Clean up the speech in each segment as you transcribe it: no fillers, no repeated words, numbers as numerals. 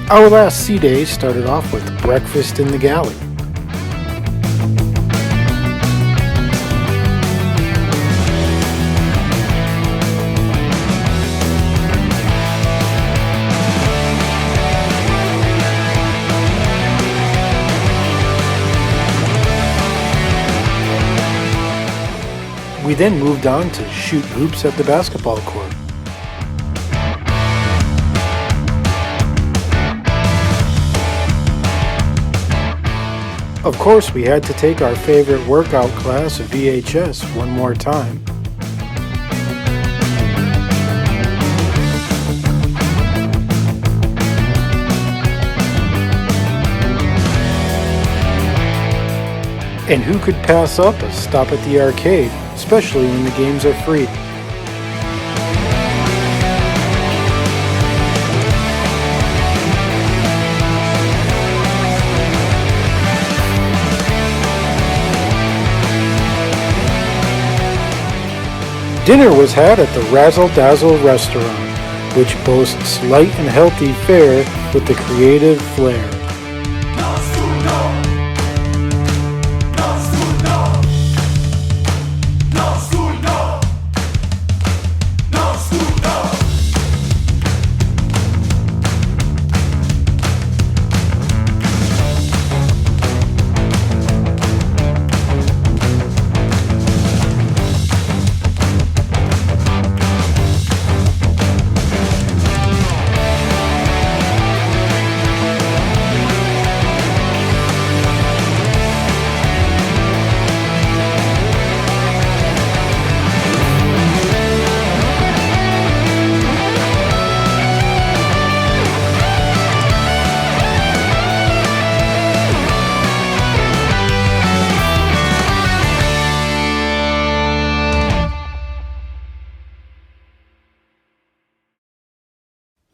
Our last sea day started off with breakfast in the galley. We then moved on to shoot hoops at the basketball court. Of course, we had to take our favorite workout class, VHS, one more time. And who could pass up a stop at the arcade, especially when the games are free? Dinner was had at the Razzle Dazzle restaurant, which boasts light and healthy fare with the creative flair.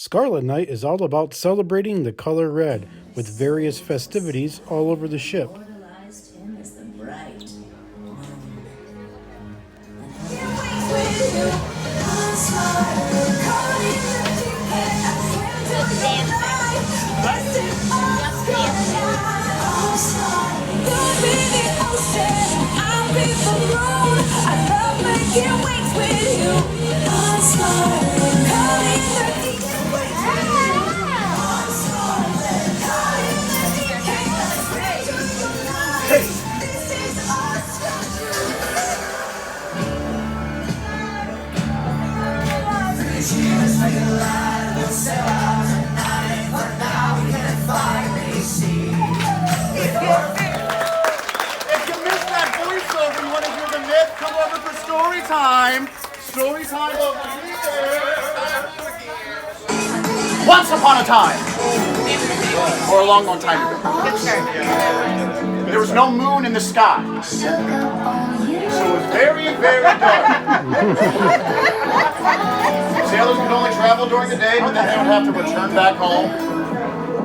Scarlet Night is all about celebrating the color red, with various festivities all over the ship. Once upon a time, or a long, long time ago, there was no moon in the sky, so it was very, very dark. Sailors could only travel during the day, but then they would have to return back home.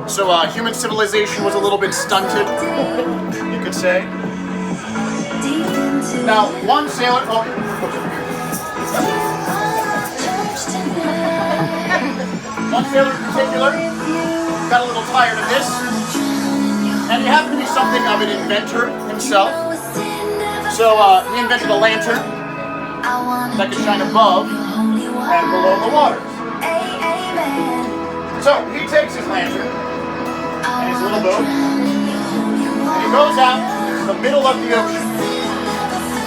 So human civilization was a little bit stunted, you could say. Now, one sailor... One sailor in particular got a little tired of this, and he happened to be something of an inventor himself. So he invented a lantern that could shine above and below the waters. So he takes his lantern and his little boat, and he goes out to the middle of the ocean.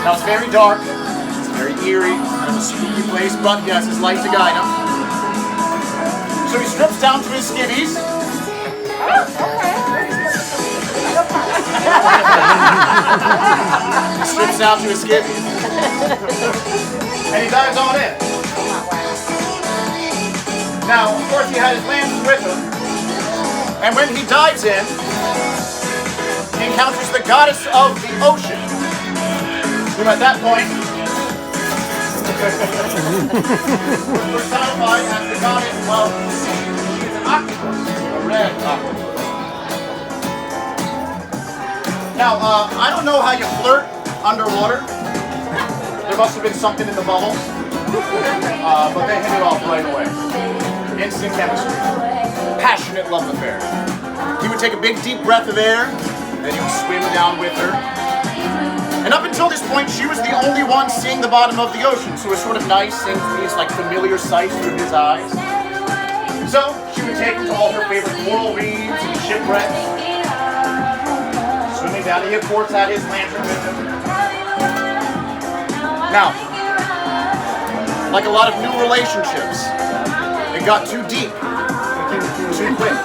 Now it's very dark, it's very eerie, kind of a spooky place, but he has his light to guide him. So he strips down to his skivvies. He strips down to his skivvies. And he dives on in. Now, of course, he had his lantern with him. And when he dives in, he encounters the goddess of the ocean, who at that point personified as the goddess of, she's an octopus, a red octopus. Now, I don't know how you flirt underwater. There must have been something in the bubbles. But they hit it off right away. Instant chemistry. passionate love affair. He would take a big deep breath of air, and then he would swim down with her. And up until this point, she was the only one seeing the bottom of the ocean, so it was sort of nice seeing these like familiar sights through his eyes. So she would take him to all her favorite coral reefs and shipwrecks. Swimming down, he of course had his lantern with him. Now, like a lot of new relationships, it got too deep, too quick.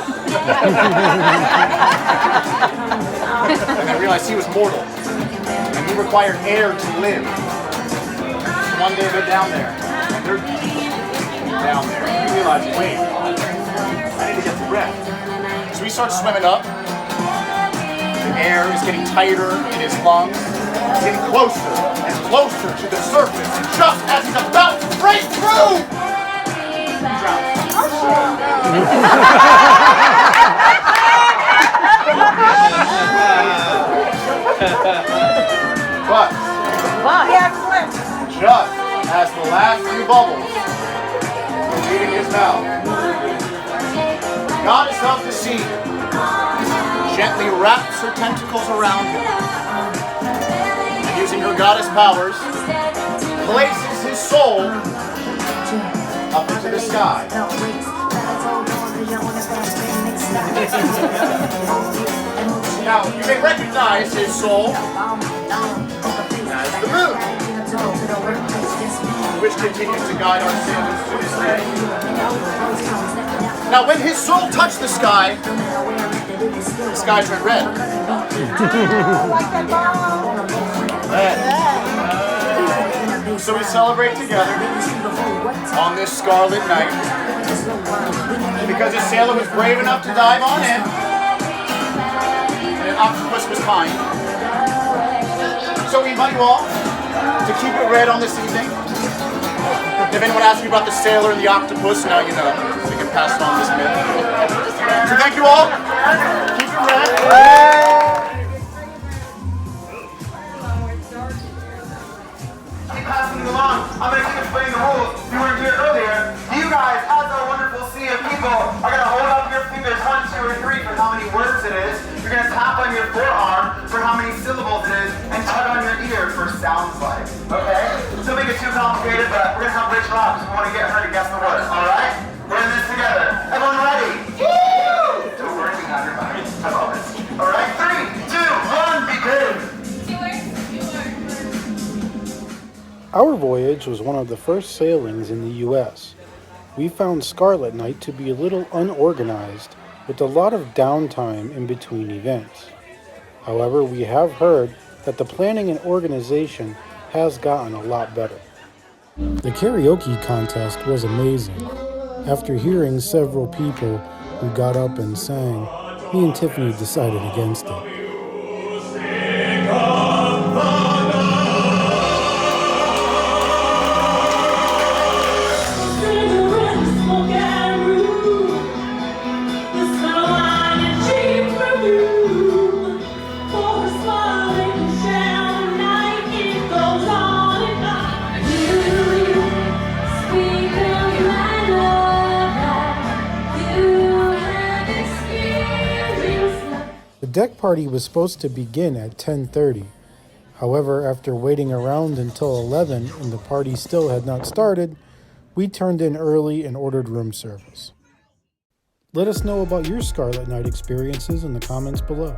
And I realized he was mortal, and he required air to live. So one day they're down there, and they're down there, and he realized, wait, I need to get some breath. So he starts swimming up. The air is getting tighter in his lungs. He's getting closer and closer to the surface, and just as he's about to break through, he drowns. But just as the last few bubbles were leaving his mouth, the goddess of the sea gently wraps her tentacles around him, and using her goddess powers, places his soul up into the sky. Now, you may recognize his soul as the moon, which continues to guide our sailors to this day. Now, when his soul touched the sky turned red. Red. So we celebrate together on this scarlet night. And because a sailor was brave enough to dive on in, and an octopus was kind. So we invite you all to keep it red on this evening. If anyone asks you about the sailor and the octopus, now you know. So you can pass on this myth. So thank you all. Keep it red. Keep passing it along. I'm going to keep explaining the rules. You weren't here earlier. You guys, as a wonderful sea of people, are going to hold up your fingers 1, 2, or 3 for how many words it is. You're going to tap on your forearm for how many syllables it is, and tug on your ear for sounds like. Okay? Don't make it too complicated, but we're going to have Rich Rock because we want to get her to guess the word. Alright? We're in this together. Everyone ready? Woo! Don't worry, we have your mind. I promise. Alright? 3, 2, 1, begin! Our voyage was one of the first sailings in the U.S. We found Scarlet Night to be a little unorganized, with a lot of downtime in between events. However, we have heard that the planning and organization has gotten a lot better. The karaoke contest was amazing. After hearing several people who got up and sang, me and Tiffany decided against it. The deck party was supposed to begin at 10:30. However, after waiting around until 11 and the party still had not started, we turned in early and ordered room service. Let us know about your Scarlet Night experiences in the comments below.